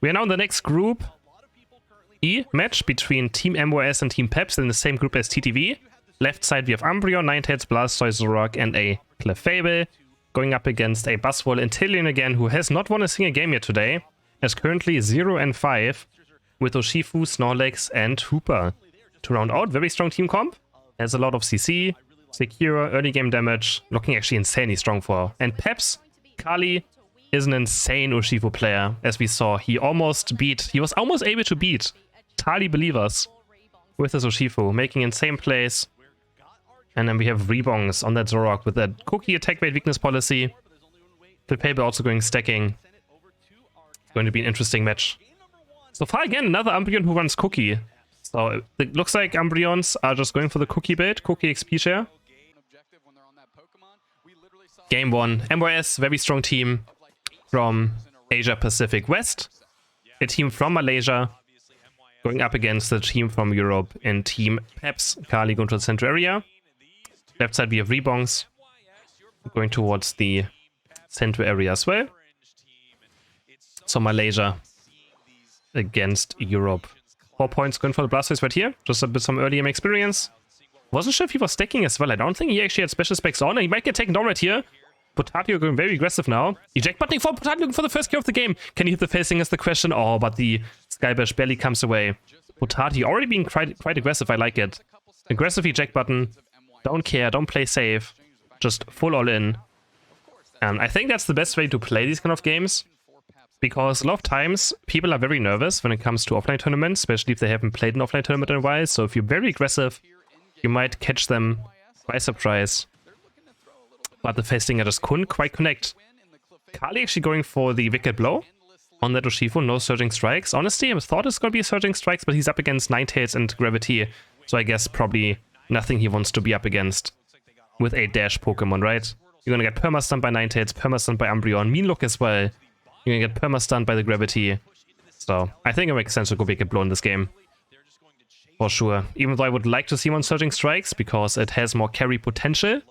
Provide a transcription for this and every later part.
We are now in the next group E match between Team MYS and Team Peps in the same group as TTV. Left side we have Umbreon, Ninetales, Blastoise, Zoroark, and a Clefable. Going up against a Buzzwole Inteleon again, who has not won a single game yet today. Is currently 0-5 with Urshifu, Snorlax, and Hooper. To round out, very strong team comp. Has a lot of CC, secure, early game damage. Looking actually insanely strong for. And Peps, Kali, is an insane Urshifu player. As we saw, he was almost able to beat Tali Believers with his Urshifu, making insane plays. And then we have Rebongs on that Zoroark with that cookie attack rate weakness policy. Clefable also going stacking. It's going to be an interesting match. So far again, another Umbreon who runs cookie. So it looks like Umbreons are just going for the cookie build, cookie XP share. Game 1, MYS, very strong team from Asia Pacific West. A team from Malaysia going up against the team from Europe in Team Peps. Kali going to the center area. Left side we have Rebongs going towards the center area as well. So Malaysia against Europe. 4 points going for the Blastoise right here. Just a bit some early game experience. Wasn't sure if he was stacking as well. I don't think he actually had special specs on. And he might get taken down right here. Potatio going very aggressive now. Eject buttoning for Potatio looking for the first kill of the game. Can he hit the facing is the question. Oh, but the Skybash barely comes away. Potatio already being quite aggressive. I like it. Aggressive eject button. Don't care. Don't play safe. Just full all in. And I think that's the best way to play these kind of games. Because a lot of times, people are very nervous when it comes to offline tournaments, especially if they haven't played an offline tournament in a while. So if you're very aggressive, you might catch them by surprise. But the Festinger just couldn't quite connect. Kali actually going for the Wicked Blow on that Urshifu, no Surging Strikes. Honestly, I thought it's going to be Surging Strikes, but he's up against Ninetales and Gravity. So I guess probably nothing he wants to be up against with a Dash Pokemon, right? You're going to get Perma-stunned by Ninetales, Perma-stunned by Umbreon, Mean Look as well. You're going to get Perma-stunned by the Gravity. So I think it makes sense to go Wicked Blow in this game. For sure. Even though I would like to see him on Surging Strikes, because it has more carry potential.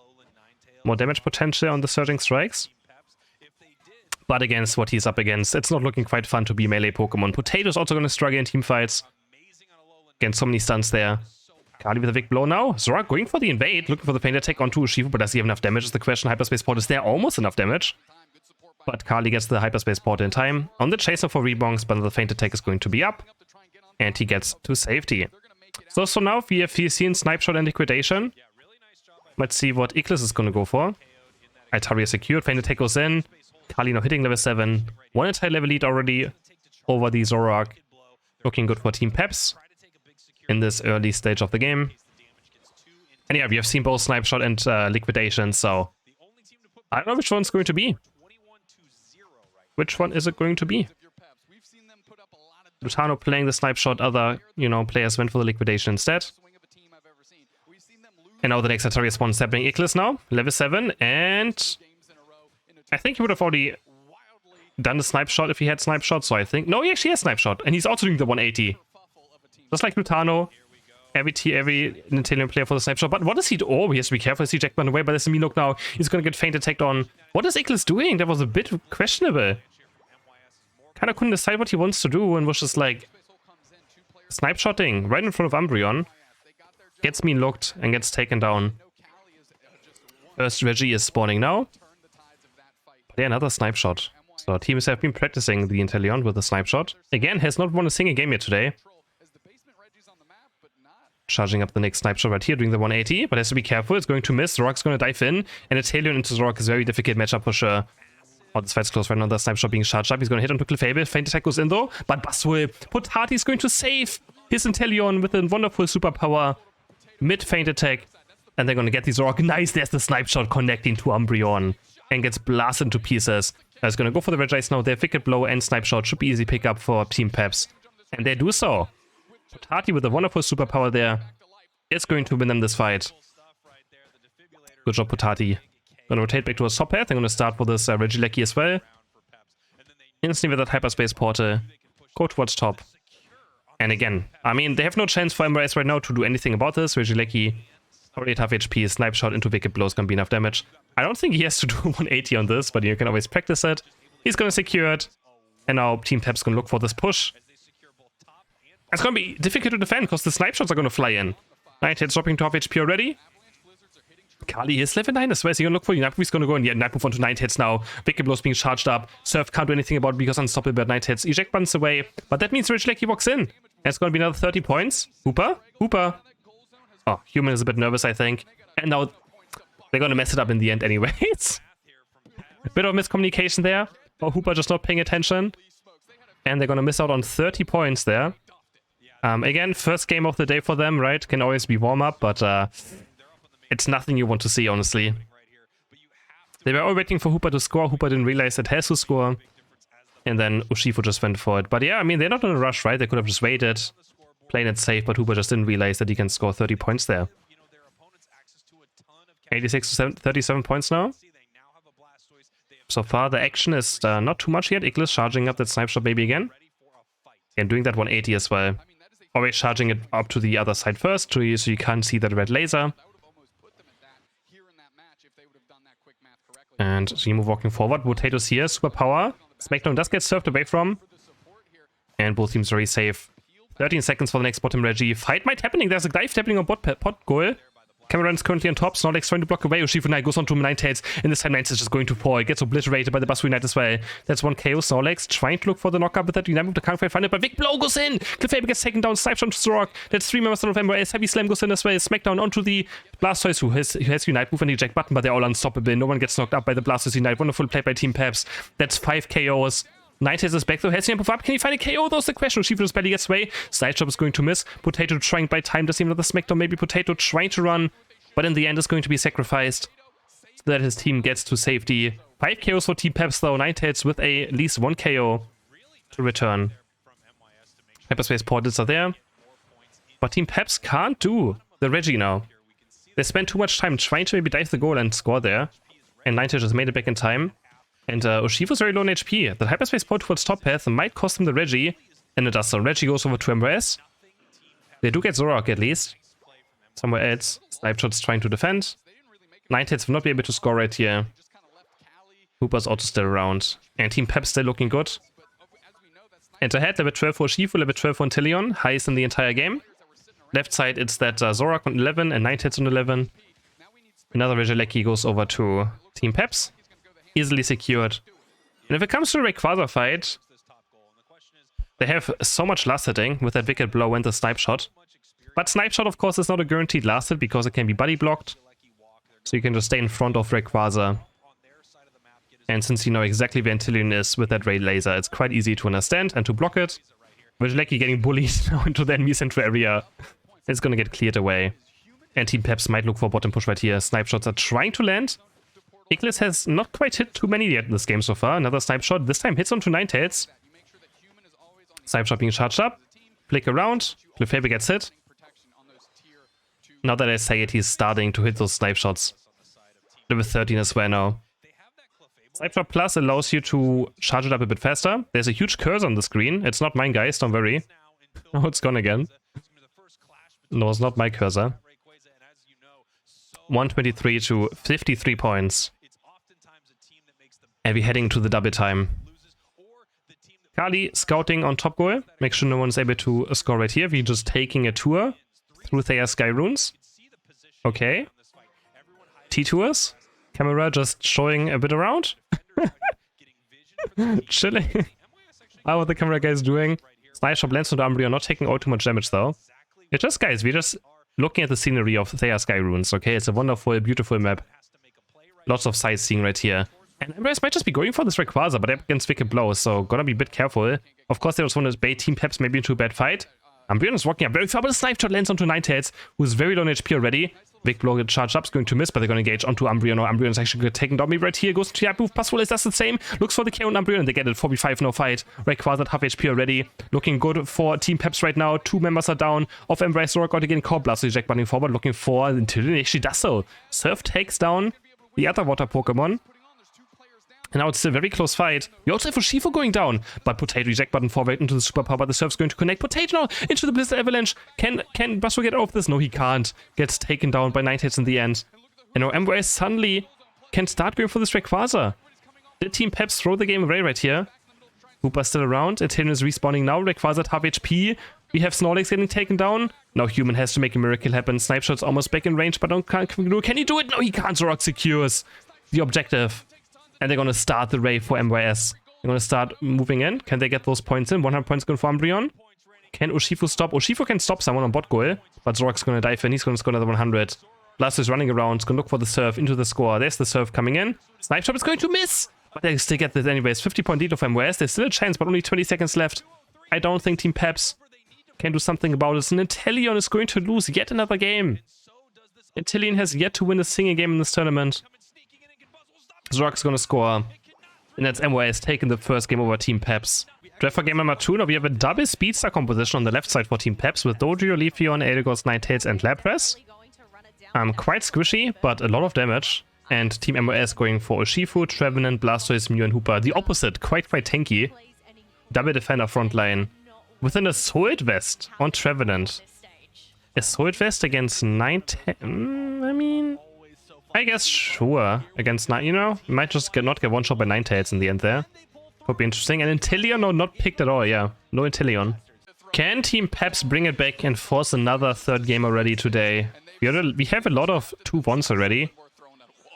More damage potential on the Surging Strikes. But against what he's up against, it's not looking quite fun to be melee Pokemon. Potato's also going to struggle in team fights. Against so many stuns there. Kali with a big blow now. Zoroark going for the invade, looking for the feint attack onto Urshifu, but does he have enough damage is the question. Hyperspace Port is there, almost enough damage. But Kali gets the Hyperspace Port in time. On the chaser for Rebongs, but the feint attack is going to be up. And he gets to safety. So now we have seen Snipe Shot and Liquidation. Let's see what Iglis is going to go for. Altaria secured, feint attack goes in. Kali now hitting level 7. One entire level lead already over the Zoroark. Looking good for Team Peps in this early stage of the game. And yeah, we have seen both Snipe Shot and Liquidation, so I don't know which one's going to be. Which one is it going to be? Lutano playing the Snipe Shot, other, players went for the Liquidation instead. And now the next Altaria spawn is happening. Iglis now, level 7, and I think he would have already done the Snipe Shot if he had Snipe Shot, so I think... No, he actually has Snipe Shot, and he's also doing the 180. Just like Lutano, every Inteleon player for the Snipe Shot. But what does he do? Oh, he has to be careful as he Jackman away, but there's a mean look now. He's going to get feint attacked on. What is Iglis doing? That was a bit questionable. Kind of couldn't decide what he wants to do and was just like Snipe Shotting right in front of Umbreon. Gets mean looked and gets taken down. First Reggie is spawning now. But yeah, another Snipe Shot. So teams have been practicing the Inteleon with the Snipe Shot. Again, has not won a single game yet today. Charging up the next Snipe Shot right here, doing the 180, but has to be careful. It's going to miss. Zoroark's going to dive in, and Inteleon into Zoroark is a very difficult matchup for sure. Oh, this fight's close right now. The Snipe Shot being charged up. He's going to hit onto Clefable. Feint attack goes in though, but Buzzwole Potati is going to save his Inteleon with a wonderful superpower. Mid feint attack, and they're going to get the Zoroark. Nice, there's the Snipe Shot connecting to Umbreon, and gets blasted into pieces. It's going to go for the Regice now. Their Wicked Blow and Snipe Shot should be easy pickup for Team Peps, and they do so. Potati with a wonderful superpower there is going to win them this fight. Good job, Potati. Going to rotate back to a top path. They're going to start for this Regieleki as well. Instantly with that Hyperspace Portal. Go towards top. And again, I mean, they have no chance for MYS right now to do anything about this. Regieleki, already tough HP, Snipe Shot into Wicked Blow is going to be enough damage. I don't think he has to do 180 on this, but you can always practice it. He's going to secure it. And now Team Peps gonna look for this push. It's gonna be difficult to defend because the snipe shots are gonna fly in. Nightheads dropping to half HP already. Kali is level 9 as well. Is he gonna look for you? Night Move's gonna go in. Yeah, Night Move onto Nightheads now. Wicked Blow's being charged up. Surf can't do anything about it because unstoppable, but Nightheads eject buttons away. But that means Rich Lecky walks in. And it's gonna be another 30 points. Hooper? Hooper. Oh, Human is a bit nervous, I think. And now they're gonna mess it up in the end anyways. Bit of miscommunication there. Oh, Hooper just not paying attention. And they're gonna miss out on 30 points there. Again, first game of the day for them, right? Can always be warm-up, but it's nothing you want to see, honestly. They were all waiting for Hooper to score. Hooper didn't realize it has to score. And then Urshifu just went for it. But yeah, I mean, they're not in a rush, right? They could have just waited, playing it safe, but Hooper just didn't realize that he can score 30 points there. 86 to 37 points now. So far, the action is not too much yet. Iglis charging up that snipe shot maybe again. And doing that 180 as well. Always charging it up to the other side first, so you can't see that red laser. And Jimu walking forward. Potatoes here, superpower. Smackdown does get served away from. And both teams very safe. 13 seconds for the next bottom Reggie. Fight might happening. There's a dive happening on pot goal. Cameron's currently on top. Snorlax trying to block away. Urshifu Knight goes on to Nightheads. And this time Nightheads is just going to fall. It gets obliterated by the Busui Knight as well. That's one KO. Snorlax trying to look for the knockup with that Unite Move. Can't quite find it, but Big Blow goes in. Clefable gets taken down. Snipe shot to Zorok. That's 3 members of MYS. Heavy Slam goes in as well. Smackdown onto the Blastoise who has Unite Move and eject button, but they're all unstoppable. No one gets knocked up by the Blastoise Unite. Wonderful play by Team Peps. That's 5 KOs. Nightheads is back though, has Unite Move up. Can he find a KO? That's the question. Urshifu just barely gets away. Side Chop is going to miss. Potato trying by time. Does he have another Smackdown? Maybe Potato trying to run. But in the end, is going to be sacrificed so that his team gets to safety. 5 KOs for Team Peps though. Nightheads with at least 1 KO to return. Hyperspace portals are there. But Team Peps can't do the Reggie now. They spent too much time trying to maybe dive the goal and score there. And Nightheads just made it back in time. And Urshifu's very low on HP. The Hyperspace port towards top path might cost him the Reggie. And it does so. Reggie goes over to MYS. They do get Zorok at least. Somewhere else. Snipe shots trying to defend. Nightheads will not be able to score right here. Hooper's also still around. And Team Peps still looking good. And ahead, level 12 for Urshifu, level 12 for Inteleon. Highest in the entire game. Left side, it's that Zorak on 11 and Nightheads on 11. Another Regieleki goes over to Team Peps. Easily secured. And if it comes to a Rayquaza fight, they have so much last hitting with that Wicked Blow and the Snipe Shot. But Snipe Shot, of course, is not a guaranteed last hit because it can be buddy blocked. So you can just stay in front of Rayquaza. And since you know exactly where Inteleon is with that Ray Laser, it's quite easy to understand and to block it. Regieleki getting bullied now into the enemy central area. It's gonna get cleared away. And Team Peps might look for bottom push right here. Snipe Shots are trying to land. Iglis has not quite hit too many yet in this game so far. Another Snipe Shot. This time hits onto Nightheads. Snipe Shot being charged up. Flick around. Clefable gets hit. Now that I say it, he's starting to hit those Snipe Shots. Level 13 as well now. Snipe Shot Plus allows you to charge it up a bit faster. There's a huge cursor on the screen. It's not mine, guys. Don't worry. Oh, it's gone again. No, it's not my cursor. 123 to 53 points. And we're heading to the double time. Kali scouting on top goal. Make sure no one's able to score right here. We're just taking a tour through Thea Sky Runes. Okay. T-Tours. Camera just showing a bit around. Chilling. How are the camera guys doing? Snipe Shot lands on the Umbreon, not taking all too much damage though. It's just, guys, we're just looking at the scenery of Thea Sky Runes, okay? It's a wonderful, beautiful map. Lots of sightseeing right here. And MYS might just be going for this Rayquaza, but against Wicked Blow, so gotta be a bit careful. Of course, they just want to bait Team Peps maybe into a bad fight. Umbreon is walking up very far, but a Snipe Shot lands onto Nightheads, who's very low on HP already. Big Blow gets charged up, is going to miss, but they're going to engage onto Umbreon. Or Umbreon is actually going to take down me right here. Goes to Unite Move. Passwell does the same. Looks for the KO on Umbreon, and they get it. 4v5, no fight. Rayquaza at half HP already. Looking good for Team Peps right now. 2 members are down. Off MYS, Zorok out again. Core Blast, eject butting forward. Looking for until it actually does so. Surf takes down the other water Pokemon. And now it's still a very close fight. We also have Urshifu going down. But Potato eject button forward into the superpower. But the Surf's going to connect. Potato now into the Blizzard Avalanche. Can Buster get off this? No, he can't. Gets taken down by Nightheads in the end. And now MYS suddenly can start going for this Rayquaza. Did Team Peps throw the game away right here? Hooper still around. Intillion is respawning now. Rayquaza at half HP. We have Snorlax getting taken down. Now Human has to make a miracle happen. Snipe Shot's almost back in range, but can he do it? No, he can't. Zorak secures the objective. And they're going to start the Ray for MYS. They're going to start moving in. Can they get those points in? 100 points going for Umbreon. Can Urshifu stop? Urshifu can stop someone on bot goal, but Zorak's going to dive in. He's going to score another 100. Blast is running around. He's going to look for the surf into the score. There's the surf coming in. Snipe Shot is going to miss. But they still get this anyways. 50-point lead of MYS. There's still a chance, but only 20 seconds left. I don't think Team Peps can do something about it. And Intillion is going to lose yet another game. Intillion has yet to win a single game in this tournament. Zorak's going to score. And that's MYS taking the first game over Team Peps. Draft for game number 2. Now we have a double speedster composition on the left side for Team Peps with Dodrio, Leafeon, Eldegoss, Ninetales, and Lapras. Quite squishy, but a lot of damage. And Team MYS going for Urshifu, Trevenant, Blastoise, Mew, and Hooper. The opposite, quite tanky. Double defender frontline. With an Assault Vest on Trevenant. Assault Vest against Ninetales. I mean, I guess sure. Against you know, might just not get one shot by Ninetales in the end there. Could be interesting. And Intillion, no, not picked at all. Yeah, no Intillion. Can Team Peps bring it back and force another third game already today? We have a lot of 2-1s already.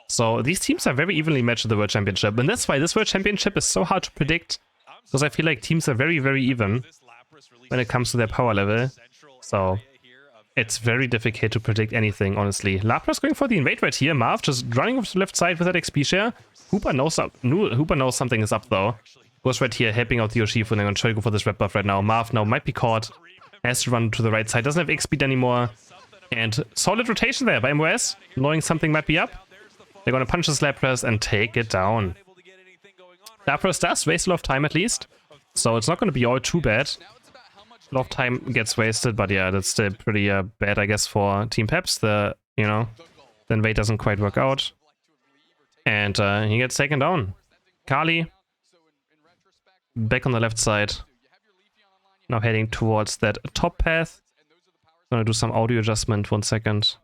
So these teams are very evenly matched at the World Championship. And that's why this World Championship is so hard to predict. Because I feel like teams are very even when it comes to their power level. So it's very difficult to predict anything, honestly. Lapras going for the invade right here. Marv just running off to the left side with that XP share. Hooper knows something is up though. Goes right here, helping out the Urshifu, and they're going to try to go for this red buff right now. Marv now might be caught. Has to run to the right side. Doesn't have X speed anymore. And solid rotation there by MYS, knowing something might be up. They're going to punch this Lapras and take it down. Lapras does waste a lot of time at least. So it's not going to be all too bad. A lot of time gets wasted, but yeah, that's still pretty bad, I guess, for Team Peps. The invade doesn't quite work out. And he gets taken down. Kali, back on the left side. Now heading towards that top path. Gonna do some audio adjustment, 1 second.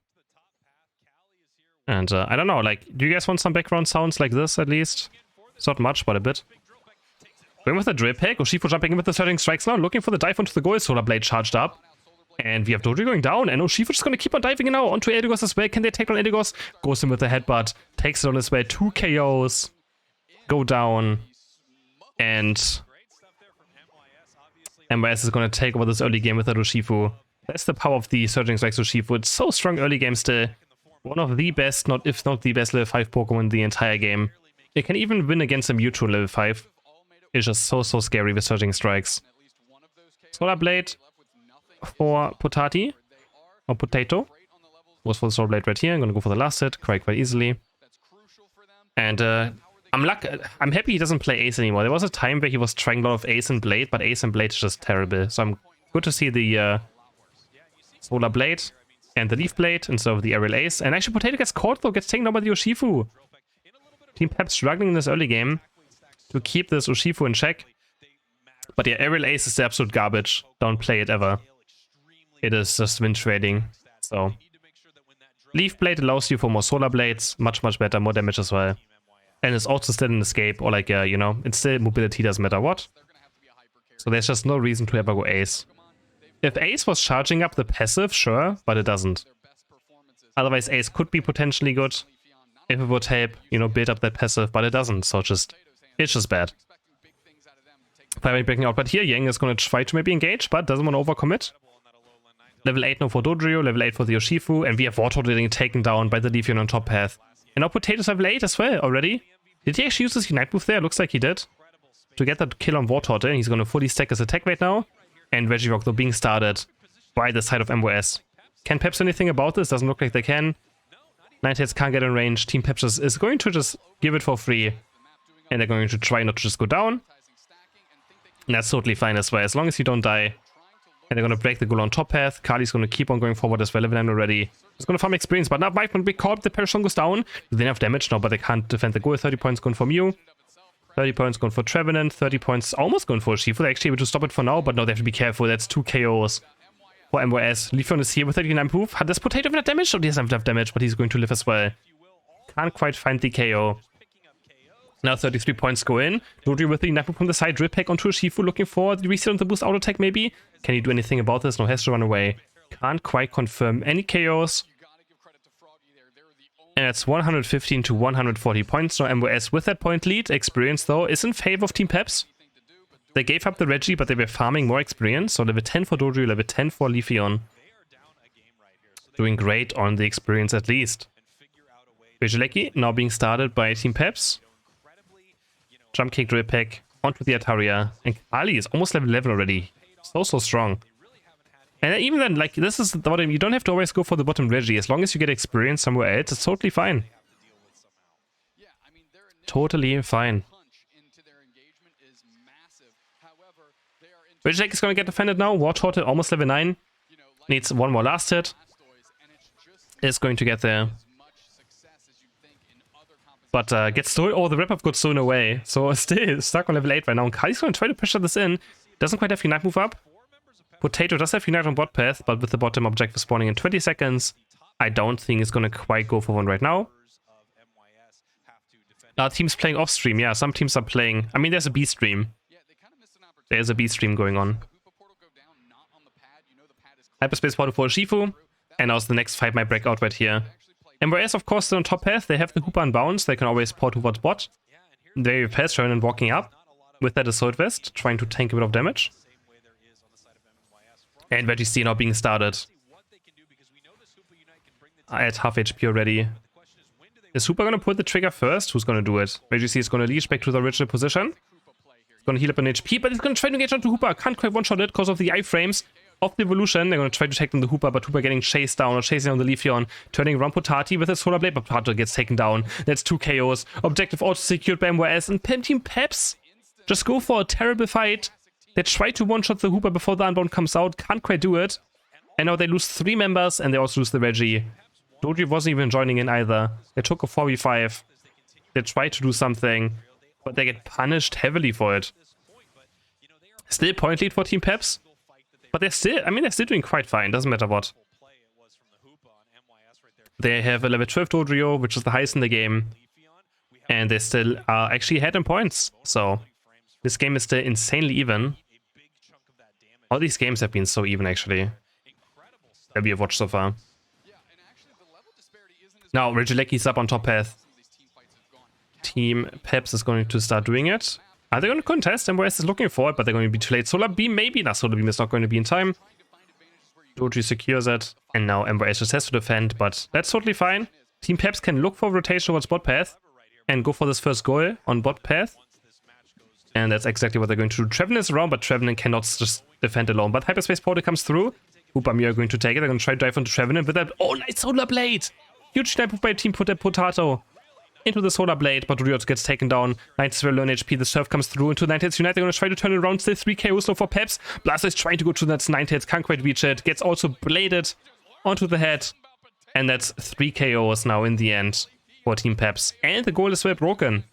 And I don't know, like, do you guys want some background sounds like this at least? It's not much, but a bit. Going with the drill pack. Urshifu jumping in with the surging strikes now, looking for the dive onto the goal. Solar Blade charged up. And we have Dodrio going down, and Urshifu just gonna keep on diving now onto Eldegoss as well. Can they take on Eldegoss? Goes in with the headbutt, takes it on his way. 2 KOs. Go down. And MYS is gonna take over this early game with the Urshifu. That's the power of the Surging Strikes Urshifu. It's so strong early game still. One of the best, if not the best level 5 Pokemon in the entire game. It can even win against a Mewtwo level 5. It's just so scary with Surging Strikes. Solar Blade for Potati. Or Potato. Goes for the Solar Blade right here. I'm gonna go for the last hit. Quite easily. And I'm happy he doesn't play Ace anymore. There was a time where he was trying a lot of Ace and Blade, but Ace and Blade is just terrible. So I'm good to see the Solar Blade and the Leaf Blade instead of the Aerial Ace. And actually Potato gets caught though, gets taken down by the Urshifu. Team Peps struggling in this early game to keep this Urshifu in check. But yeah, Aerial Ace is the absolute garbage. Don't play it ever. It is just win trading. So Leaf Blade allows you for more Solar Blades. Much better, more damage as well. And it's also still an escape, or like, you know, it's still mobility, doesn't matter what. So there's just no reason to ever go Ace. If Ace was charging up the passive, sure, but it doesn't. Otherwise, Ace could be potentially good if it would help, you know, build up that passive, but it doesn't, so it's just bad. Finally breaking out, but here Yang is going to try to maybe engage, but doesn't want to overcommit. Level 8 now for Dodrio, level 8 for the Urshifu, and we have Wartortle getting taken down by the Leafeon on top path. And now Potato's level 8 as well already. Did he actually use his Unite move there? Looks like he did. To get that kill on Wartortle, he's going to fully stack his attack right now. And Regirock though being started by the side of MYS. Can Peps do anything about this? Doesn't look like they can. Ninetales can't get in range. Team Peps is going to just give it for free. And they're going to try not to just go down. And that's totally fine as well, as long as you don't die. And they're going to break the goal on top path. Kali's going to keep on going forward as well, level 9 already. He's going to farm experience, but now might be caught. The Parashon goes down. They have damage now, but they can't defend the goal. 30 points going for Mew. 30 points going for Trevenant. 30 points almost going for Urshifu. They're actually able to stop it for now, but no, they have to be careful. That's 2 KOs for MYS. Leafeon is here with 39 proof. Does Potato have enough damage? Oh, he doesn't have enough damage, but he's going to live as well. Can't quite find the KO. Now 33 points go in. Dodrio with the Napu from the side. Drip pack onto a Shifu, looking for the reset on the boost auto attack maybe. Can he do anything about this? No, has to run away. Can't quite confirm any KOs. And it's 115 to 140 points. Now MYS with that point lead. Experience though is in favor of Team Peps. They gave up the Reggie, but they were farming more experience. So level 10 for Dodrio, level 10 for Leafeon. Doing great on the experience at least. Vigileki now being started by Team Peps. Jump kick, drip pack onto the Ataria. And Kali is almost level 11 already. So strong. And even then, like, this is the bottom. You don't have to always go for the bottom Reggie. As long as you get experience somewhere else, it's totally fine. Totally fine. Vigileki is going to get defended now. War Turtle almost level 9. Needs one more last hit. Is going to get there. But gets stolen. Oh, the wrap-up got stolen away. So still stuck on level 8 right now. And Kali's going to try to pressure this in. Doesn't quite have Unite move up. Potato does have Unite on bot path, but with the bottom objective spawning in 20 seconds, I don't think it's going to quite go for one right now. Teams playing off stream. Yeah, some teams are playing. I mean, there's a B stream. There's a B stream going on. Hyperspace portal for Shifu. And now the next fight might break out right here. MYS, of course, still on top path. They have the Hooper and Bounce. They can always port towards bot. They have pass turn and walking up. With that Assault Vest, trying to tank a bit of damage. And Reggie C now being started. At half HP already. Is Hooper gonna pull the trigger first? Who's gonna do it? Reggie C is gonna leash back to the original position. He's gonna heal up an HP, but he's gonna try to engage onto Hooper. Can't quite one-shot it because of the iframes of the evolution. They're gonna try to take down the Hooper, but Hooper getting chased down or chasing down the Leafeon. Turning around Potati with his Solar Blade, but Potato gets taken down. That's 2 KOs. Objective also secured by MYS. And Team Peps just go for a terrible fight. They try to one-shot the Hooper before the Unbound comes out. Can't quite do it. And now they lose 3 members, and they also lose the Reggie. Dodrio wasn't even joining in either. They took a 4v5. They tried to do something, but they get punished heavily for it. Still point lead for Team Peps. But they're still, I mean, they're still doing quite fine. Doesn't matter what. They have a level 12 Dodrio, which is the highest in the game. And they still are actually ahead in points. So this game is still insanely even. All these games have been so even, actually, that we have watched so far. Now, Regileki's up on top path. Team Peps is going to start doing it. Are they going to contest? MYS is looking for it, but they're going to be too late. Solar Beam, maybe. No, Solar Beam is not going to be in time. Dodrio secures it. And now MYS just has to defend, but that's totally fine. Team Peps can look for rotation towards bot path and go for this first goal on bot path. And that's exactly what they're going to do. Trevenant is around, but Trevenant cannot just defend alone. But Hyperspace Portal comes through. Upamir are going to take it. They're going to try to dive onto Trevenant with that. Oh, nice Solar Blade! Huge snipe by Team Potato. Into the Solar Blade, but Dodrio gets taken down. 90's very low on HP. The Surf comes through into 90's Unite. They're going to try to turn it around. Still 3 KOs for Peps. Blaster is trying to go to that 90's. Can't quite reach it. Gets also bladed onto the head. And that's 3 KOs now in the end for Team Peps. And the goal is well broken.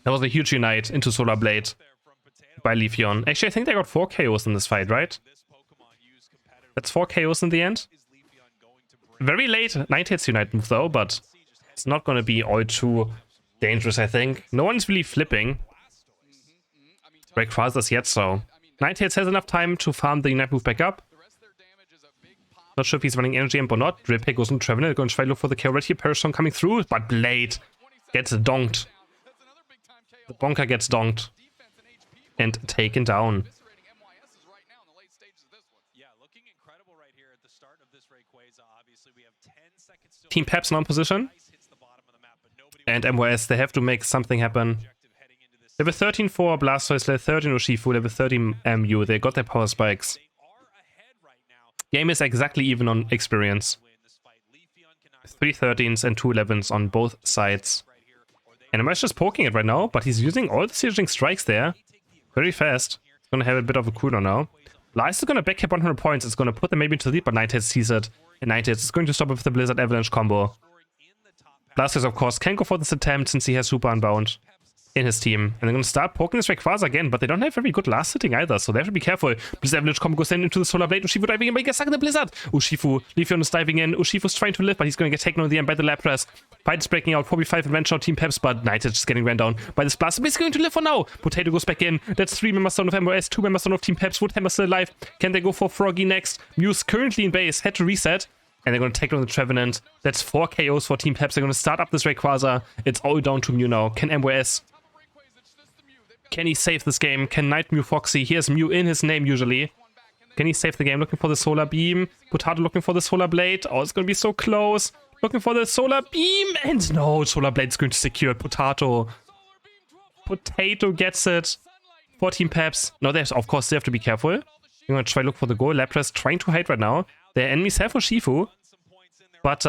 That was a huge Unite into Solar Blade by Leafeon. Actually, I think they got 4 KOs in this fight, right? That's 4 KOs in the end. Very late 90's Unite move though, but it's not going to be all too dangerous, I think. No one's really flipping Breakfasters yet, so 90's has enough time to farm the Unite move back up. Not sure if he's running energy amp or not. Drip pick goes on Trevenant. Going to try to look for the kill right here. Parasong coming through, but Blade gets donked. The Bonker gets donked and taken down. Team Peps now in position. And MYS, they have to make something happen. Level 13 for Blastoise, level 13 Urshifu, level 13 MU. They got their power spikes. Game is exactly even on experience. 3 13s and 2 11s on both sides. And MYS just poking it right now, but he's using all the sieging strikes there. Very fast. He's gonna have a bit of a cooldown now. Lice is gonna back up 100 points. It's gonna put them maybe into the lead, but Nighthead sees it. And Nighthead is going to stop it with the Blizzard Avalanche combo. Blastoise, of course, can go for this attempt since he has super unbound. in his team. And they're going to start poking this Rayquaza again, but they don't have very good last hitting either, so they have to be careful. Blizzard Avalanche combo goes in into the Solar Blade. Urshifu diving in, but he gets stuck in the Blizzard. Urshifu, Leafeon is diving in. Ushifu's trying to live, but he's going to get taken on the end by the Lapras. Fight is breaking out, 4v5 advantage on Team Peps, but Knight is just getting ran down by this blast. But he's going to live for now. Potato goes back in. That's 3 members down of MYS, 2 members down of Team Peps. Woodhammer still alive. Can they go for Froggy next? Mew's currently in base, had to reset. And they're going to take on the Trevenant. That's 4 KOs for Team Peps. They're going to start up this Rayquaza. It's all down to Mew now. Can MYS... Can he save this game? Can Knight Mew Foxy? He has Mew in his name usually. Can he save the game? Looking for the Solar Beam. Potato looking for the Solar Blade. Oh, it's going to be so close. Looking for the Solar Beam. And no, Solar Blade's going to secure Potato. Potato gets it for Team Peps. No, there's, of course, they have to be careful. You're going to try to look for the goal. Lapras trying to hide right now. Their enemies have Urshifu. But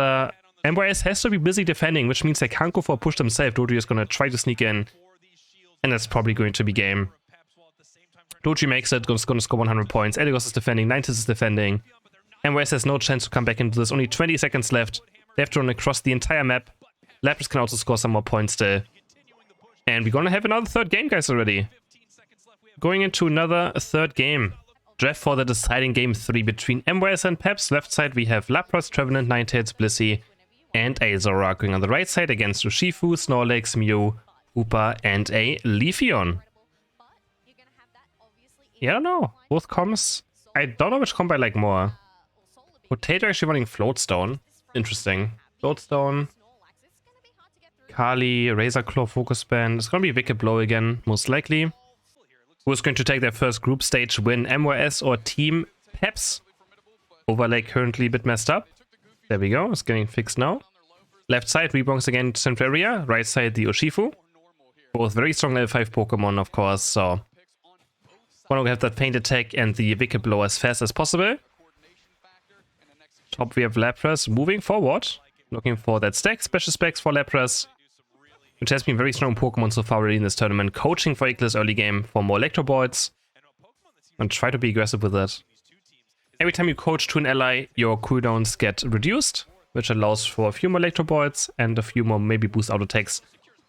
MYS has to be busy defending, which means they can't go for a push themselves. Doji is going to try to sneak in. And that's probably going to be game. Doji makes it, going to score 100 points. Eligos is defending, Ninetales is defending. MYS has no chance to come back into this. Only 20 seconds left. They have to run across the entire map. Lapras can also score some more points still. And we're going to have another third game, guys, already. Going into another third game. Draft for the deciding game 3 between MYS and Peps. Left side we have Lapras, Trevenant, Ninetales, Blissey, and a Zoroark. Going on the right side against Urshifu, Snorlax, Mew, Hoopa, and a Leafeon. Yeah, I don't know. Both comms. I don't know which comp I like more. Potato actually running Floatstone. Interesting. Floatstone. Kali, Razor Claw, Focus Band. It's going to be Wicked Blow again, most likely. Who's going to take their first group stage win? MYS or Team Peps? Overlay currently a bit messed up. There we go. It's getting fixed now. Left side, Rebongs against Centraria. Right side, the Urshifu. Both very strong level 5 Pokemon, of course, so... want to have that Feint Attack and the Wicked Blow as fast as possible. Top we have Lapras moving forward. Looking for that stack. Special specs for Lapras. Which has been very strong Pokemon so far already in this tournament. Coaching for Iglis early game for more Electro Balls. And try to be aggressive with it. Every time you coach to an ally, your cooldowns get reduced. Which allows for a few more Electro Balls and a few more maybe boost auto attacks.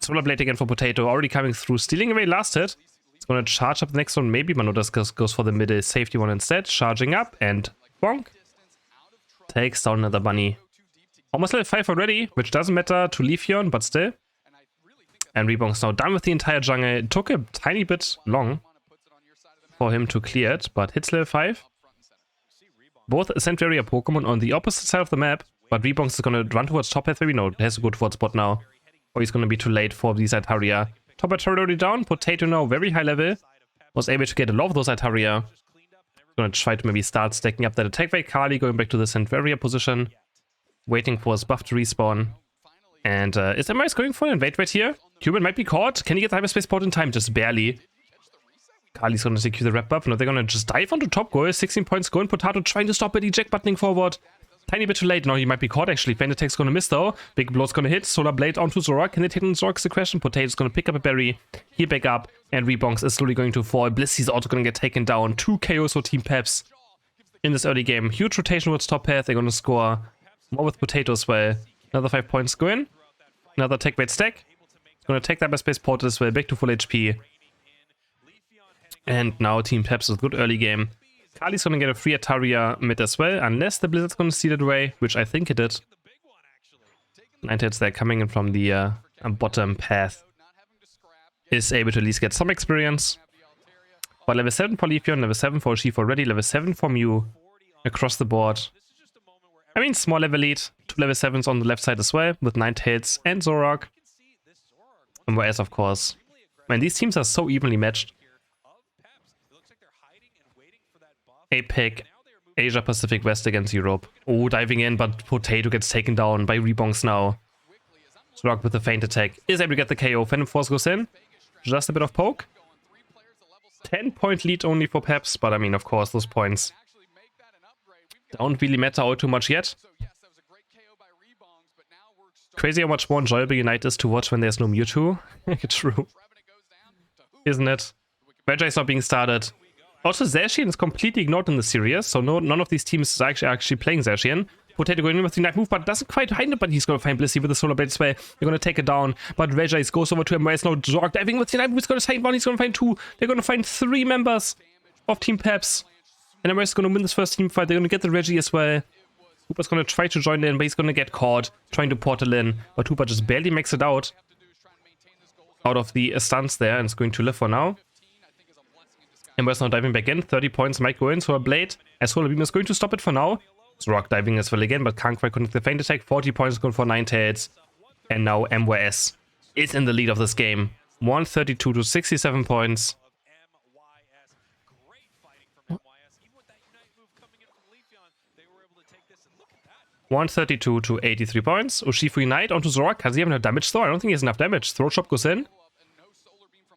Solar Blade again for Potato, already coming through, stealing away last hit. It's going to charge up the next one. Maybe Manodas goes for the middle safety one instead. Charging up and bonk. Takes down another bunny. Almost level 5 already, which doesn't matter to Leafeon, but still. And Rebong's now done with the entire jungle. It took a tiny bit long for him to clear it, but hits level 5. Both Centraria Pokemon on the opposite side of the map, but Rebongs is going to run towards top path. We know it has a good spot now. Or he's going to be too late for these Altaria. Top Altaria already down. Potato now very high level. Was able to get a lot of those Altaria. Going to try to maybe start stacking up that attack rate. Kali going back to the Centraria position. Waiting for his buff to respawn. And is MYS going for an invade right here? Cuban might be caught. Can he get the hyperspace port in time? Just barely. Kali's going to secure the wrap buff. No, they're going to just dive onto top goal. 16 points going. Potato trying to stop it. Eject buttoning forward. Tiny bit too late. No, he might be caught actually. Feint Attack's going to miss though. Big Blow's going to hit. Solar Blade onto Zoroark. Can they take on Zoroark's the question? Potato's going to pick up a berry. Heal back up. And Rebongs is slowly going to fall. Blissey's also going to get taken down. 2 KOs for Team Peps in this early game. Huge rotation towards top path. They're going to score more with Potato as well. Another 5 points go in. Another tech weight stack. Going to take that by space port as well. Back to full HP. And now Team Peps with a good early game. Kali's going to get a free Altaria mid as well, unless the Blizzard's going to steal it away, which I think it did. Ninetales there coming in from the bottom path is able to at least get some experience. But level 7 for Leafeon, level 7 for Urshifu already, level 7 for Mew across the board. I mean, small level lead. 2 level 7s on the left side as well, with Ninetales and Zoroark. And MYS, of course. Man, these teams are so evenly matched. APAC, Asia Pacific West against Europe. Oh, diving in, but Potato gets taken down by Rebongs now. Zoroark with the Feint Attack is able to get the KO. Phantom Force goes in. Just a bit of poke. 10-point lead only for Peps, but I mean, of course, those points don't really matter all too much yet. Crazy how much more enjoyable Unite is to watch when there's no Mewtwo. True. Isn't it? Veggie is not being started. Also, Zacian is completely ignored in the series, so none of these teams is actually playing Zacian. Potato going in with the Night Move, but doesn't quite hide it, but he's going to find Blissey with the Solar Blade as well. They're going to take it down, but Regice goes over to MYS. Now Zork diving with the Night Move. He's going to find one, he's going to find two. They're going to find 3 members of Team Peps. And MYS is going to win this first team fight. They're going to get the Reggie as well. Hooper's going to try to join in, but he's going to get caught trying to portal in. But Hooper just barely makes it out of the stunts there, and is going to live for now. MYS now diving back in. 30 points might go in, so a Blade as Solar Beam is going to stop it for now. Zork diving as well again, but can't quite connect the feint attack. 40 points going for Ninetales. And now MYS is in the lead of this game. 132 to 67 points. 132 to 83 points. Urshifu Unite onto Zork. Does he have enough damage though? I don't think he has enough damage. Throat Chop goes in.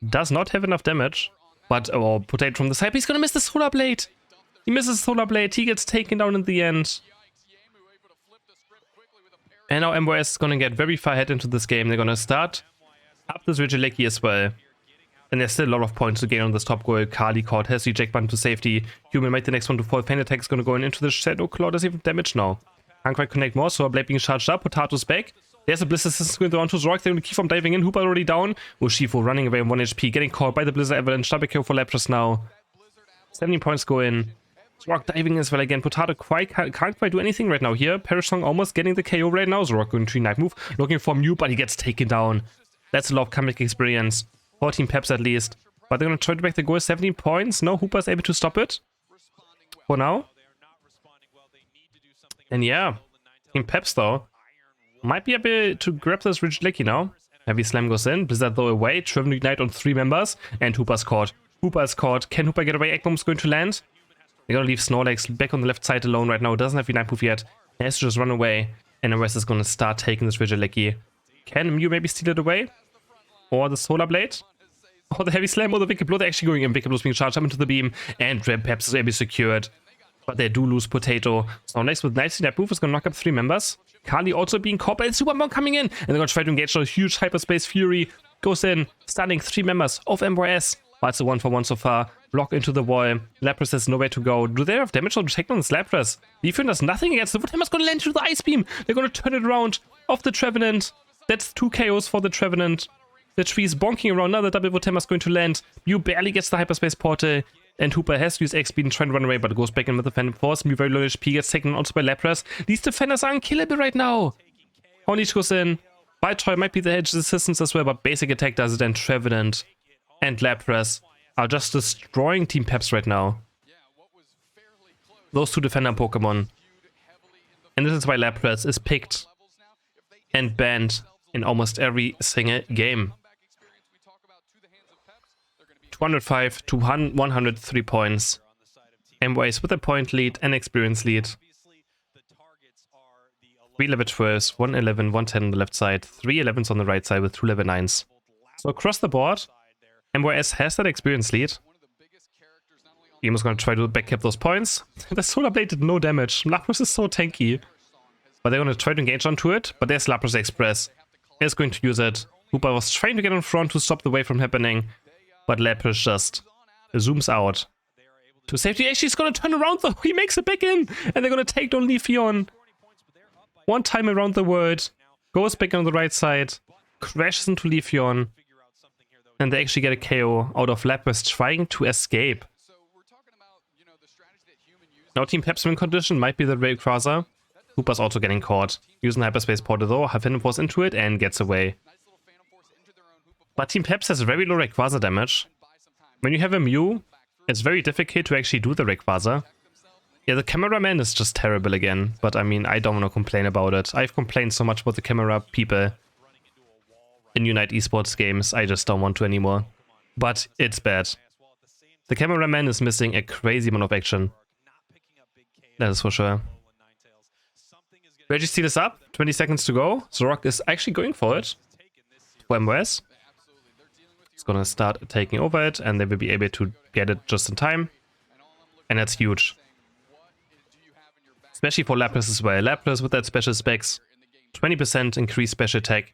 Does not have enough damage. But, oh, Potato from the side. He's gonna miss the Solar Blade. He misses Solar Blade. He gets taken down in the end. And now MYS is gonna get very far ahead into this game. They're gonna start up this Regieleki as well. And there's still a lot of points to gain on this top goal. Kali caught, has the Jack button to safety. Human might the next one to fall. Feint attack is gonna go into the Shadow Claw. Does even damage now. Can't quite connect more, so a Blade being charged up. Potato's back. There's a Blizzard Assistant going on to Zork. They're going to keep from diving in. Hooper already down. Urshifu running away on 1 HP. Getting caught by the Blizzard Avalanche. Double kill for Lapras now. 17 points go in. Zork diving as well again. Potato can't quite do anything right now here. Parasong almost getting the KO right now. Zork going to Night Move. Looking for Mew, but he gets taken down. That's a lot of comic experience. 14 Peps at least. But they're going to try to back the goal. 17 points. No, Hooper's able to stop it. For now. And yeah. Team Peps though might be able to grab this Regieleki now. Heavy Slam goes in. Blizzard though away. Driven Ignite on 3 members. And Hooper's caught. Hooper is caught. Can Hooper get away? Egg Bomb's going to land. They're going to leave Snorlax back on the left side alone right now. Doesn't have the Night Move yet. He has to just run away. And the rest is going to start taking this Regieleki. Can Mew maybe steal it away? Or the Solar Blade? Or the Heavy Slam or the Wicked Blow. They're actually going in. Wicked Blow's being charged up into the beam. And Peps is able to secured. But they do lose Potato. So next with Night Night Move is going to knock up 3 members. Kali also being caught, and Supermon coming in. And they're going to try to engage a huge Hyperspace Fury. Goes in, stunning 3 members of MYS. But it's a 1-for-1 so far. Block into the wall. Lapras has nowhere to go. Do they have damage on protect on this Lapras? Leafeon does nothing against the Woodhammer's going to land into the Ice Beam. They're going to turn it around off the Trevenant. That's 2 KOs for the Trevenant. The tree is bonking around. Now the double Woodhammer's going to land. Mew barely gets the Hyperspace Portal. And Hooper has to use X-Speed and try and run away, but goes back in with the Phantom Force. Mew very low HP, gets taken also by Lapras. These defenders are unkillable right now. Honey's goes in. Baltoy might be the edge assistance as well, but basic attack does it, and Trevenant and Lapras are just destroying Team Peps right now. Those 2 defender Pokemon. And this is why Lapras is picked and banned in almost every single game. 205 to 103 points. MYS with a point lead and experience lead. 3 level 12s, 111, 110 on the left side, 3 11s on the right side with 2 level 9s. So across the board, MYS has that experience lead. Emo's going to try to backcap those points. The Solar Blade did no damage. Lapras is so tanky. But they're going to try to engage onto it. But there's Lapras Express. Is going to use it. Hooper was trying to get in front to stop the wave from happening. But Lapras just zooms out to safety. Actually, he's going to turn around though. He makes it back in. And they're going to take down Leafeon. 1 time around the world. Goes back on the right side. Crashes into Leafeon. And they actually get a KO out of Lapras trying to escape. Now Team Peps win condition might be the Rayquaza. Hooper's also getting caught. Using Hyperspace Portal though. Phantom Force into it and gets away. But Team Peps has very low Rayquaza damage. When you have a Mew, it's very difficult to actually do the Rayquaza. Yeah, the cameraman is just terrible again. But I mean, I don't want to complain about it. I've complained so much about the camera people in Unite Esports games. I just don't want to anymore. But it's bad. The cameraman is missing a crazy amount of action. That is for sure. Registeel is up. 20 seconds to go. Zork is actually going for it. For MYS. It's gonna start taking over it, and they will be able to get it just in time. And that's huge. Especially for Lapras as well. Lapras with that special specs. 20% increased special attack.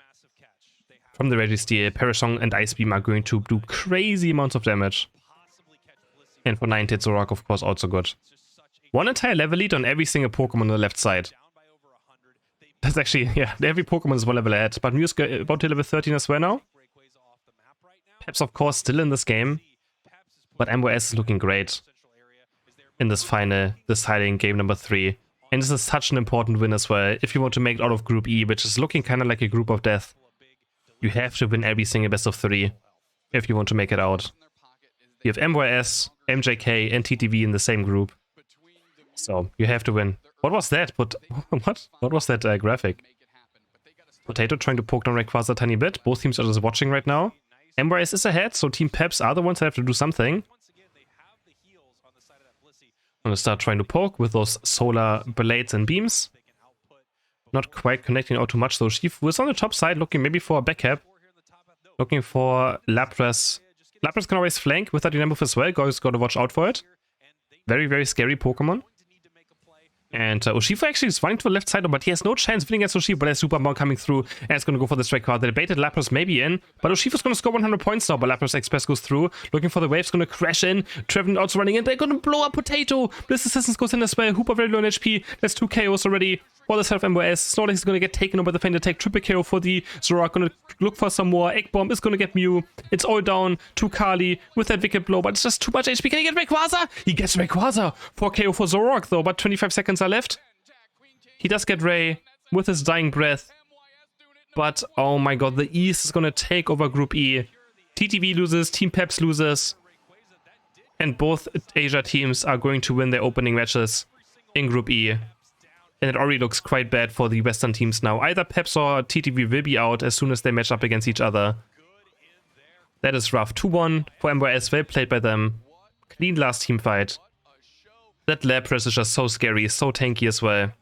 From the Registeel, Parasong and Ice Beam are going to do crazy amounts of damage. And for Ninetales, Zork of course also good. 1 entire level lead on every single Pokemon on the left side. That's actually, yeah, every Pokemon is one level ahead. But Mew's about to level 13 as well now. Peps, of course, still in this game. But MYS is looking great in this final deciding game number 3. And this is such an important win as well. If you want to make it out of Group E, which is looking kind of like a group of death, you have to win every single best of 3 if you want to make it out. You have MYS, MJK, and TTV in the same group. So you have to win. What was that? What was that graphic? Potato trying to poke down Rayquaza a tiny bit. Both teams are just watching right now. MYS is ahead, so Team Peps are the ones that have to do something. I'm gonna start trying to poke with those solar blades and beams. Not quite connecting out too much though. Shifu is on the top side looking maybe for a backup. Looking for Lapras. Lapras can always flank with that Dynamo as well. Guys gotta watch out for it. Very, very scary Pokemon. And Urshifu actually is running to the left side, but he has no chance winning against Urshifu, but there's Supermon coming through, and it's going to go for the strike card. The debated Lapras may be in, but Urshifu's going to score 100 points now, but Lapras Express goes through, looking for the waves, going to crash in. Treven also running in, they're going to blow up Potato. Bliss Assistance goes in as well. Hooper very low on HP. That's 2 KOs already for the side of MYS. Snorlax is going to get taken over the Feint Attack. Triple KO for the Zoroark. Going to look for some more. Egg Bomb is going to get Mew. It's all down to Kali with that Wicked Blow, but it's just too much HP. Can he get Rayquaza? He gets Rayquaza. 4 KO for Zoroark though, but 25 seconds are left. He does get Ray with his dying breath. But, oh my god, the East is going to take over Group E. TTV loses, Team Peps loses. And both Asia teams are going to win their opening matches in Group E. And it already looks quite bad for the Western teams now. Either Peps or TTV will be out as soon as they match up against each other. That is rough. 2-1 for MYS, well played by them. Clean last team fight. That Lapras is just so scary, so tanky as well.